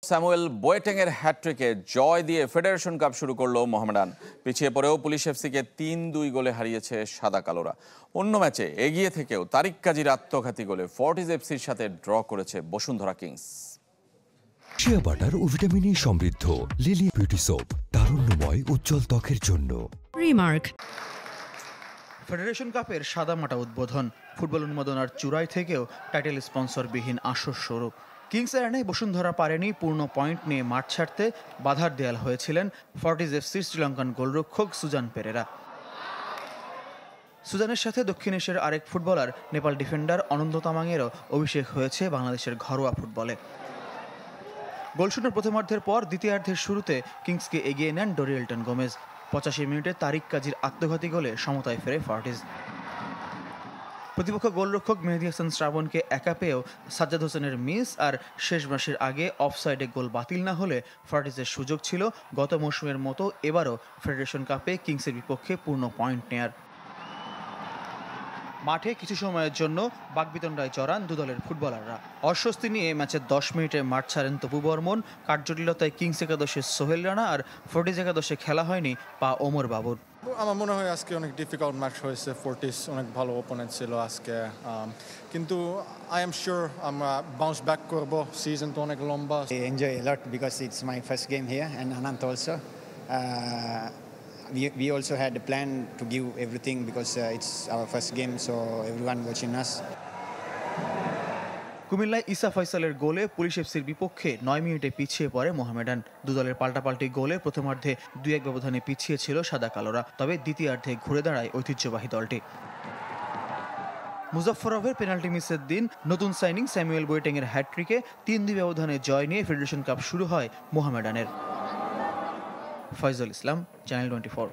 Samuel বোয়েটেংয়ের হ্যাট্রিকে জয় দিয়ে federation cup শুরু করলো মোহামেডান। পিছিয়ে পড়েও পুলিশ এফসিকে ৩-২ গোলে হারিয়েছে সাদা কালোরা। অন্য ম্যাচে এগিয়ে থেকেও তারিক কাজীর আত্মঘাতী গোলে ফর্টিজ এফসির সাথে ড্র করেছে বসুন্ধরা কিংস। শিয়া বাটার ও ভিটামিন সমৃদ্ধ লিলি বিউটি সোপ, তারুণ্যময় উজ্জ্বল ত্বকের জন্য। রিমার্ক। ফেডারেশন কাপের সাদামাটা উদ্বোধন, ফুটবল উন্মাদনার চূড়ায় থেকেও টাইটেল স্পন্সরবিহীন আসর শুরু। কিংস এরানে বসুন্ধরা পারেনি পূর্ণ পয়েন্ট নিয়ে মাঠ ছাড়তে। বাধার দেয়াল হয়েছিলেন ফর্টিজ এফসির শ্রীলঙ্কান গোলরক্ষক সুজান পেরেরা। সুজানের সাথে দক্ষিণ এশিয়ার আরেক ফুটবলার নেপাল ডিফেন্ডার অনন্ত তামাংয়েরও অভিষেক হয়েছে বাংলাদেশের ঘরোয়া ফুটবলে। গোলশূন্য প্রথমার্ধের পর দ্বিতীয়ার্ধের শুরুতে কিংসকে এগিয়ে নেন ডোরিয়েল্টন গোমেজ। 85 মিনিটে তারিক কাজীর আত্মঘাতী গোলে সমতায় ফেরে ফর্টিজ। প্রতিপক্ষ গোলরক্ষক মেহেদী হাসান শ্রাবণকে একা পেয়েও সাজ্জাদ হোসেনের মিস আর শেষ মাসের আগে অফসাইডে গোল বাতিল না হলে ফর্টিজের সুযোগ ছিল গত মৌসুমের মতো এবারও ফেডারেশন কাপে কিংসের বিপক্ষে পূর্ণ পয়েন্ট নেয়ার। মাঠে কিছু সময়ের জন্য বাকবিতণ্ডায় জড়ান দুদলের ফুটবলাররা। অস্বস্তি নিয়ে ম্যাচের 10 মিনিটে মাঠ ছাড়েন তপু বর্মন। কার্যলীলতায় কিংস একাদশে সোহেল রানা আর ফর্টিজ একাদশে খেলা হয়নি পা ওমর বাবুর। আমার মনে হয় আজকে অনেক ডিফিকাল্ট ম্যাচ হয়েছে। ফর্টিস অনেক ভালো ওপোনেন্ট ছিল আজকে, কিন্তু আই এম শিওর আমরা বাউন্স ব্যাক করব। সিজন তো অনেক লম্বা। I enjoy a lot because it's my first game here and Anant also. We also had a plan to give everything because it's our first game, so everyone watching us. কুমিল্লায় ইসা ফয়সালের গোলে police এফসির বিপক্ষে 9 মিনিটে পিছিয়ে পড়ে মোহামেডান। দুদলের পাল্টাপাল্টি গোলে প্রথমার্ধে 2-1 ব্যবধানে পিছিয়ে ছিল সাদা কালোরা, তবে দ্বিতীয়ার্ধে ঘুরে দাঁড়ায় ঐতিহ্যবাহী দলটি। মুজাফফরভের পেনাল্টি মিসের দিন নতুন সাইনিং স্যামুয়েল বোয়েটেংয়ের হ্যাট্রিকে 3-2 ব্যবধানে জয় নিয়ে ফেডারেশন কাপ শুরু হয় মোহামেডানের। ফয়জুল ইসলাম, চ্যানেল 24।